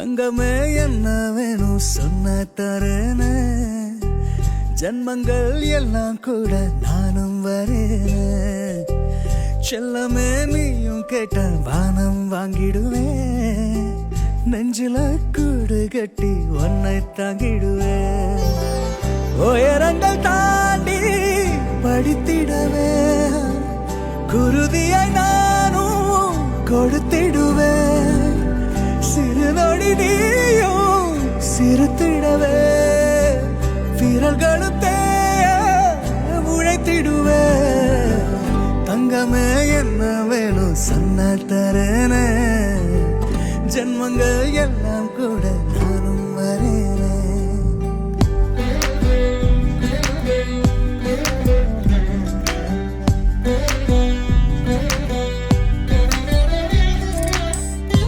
தங்கமே என்ன வேணும் சொன்ன தரேனே, ஜன்மங்கள் எல்லாம் கூட நானும் வரேன். செல்லமே நீயும் கேட்ட வானம் வாங்கிடுவேன், நெஞ்சில கூடு கட்டி ஒன்னை தாங்கிடுவேன். உயரங்கள் தாண்டி படித்திடவே குருதியை நானும் கொடுத்திடுவேன். சிறு நொடி நீயும் சிறுத்திடவே விரல்களும் தேய உழைத்திடுவே. தங்கமே என்ன வேணும் சொன்ன தரேனே, ஜன்மங்கள் எல்லாம் கூட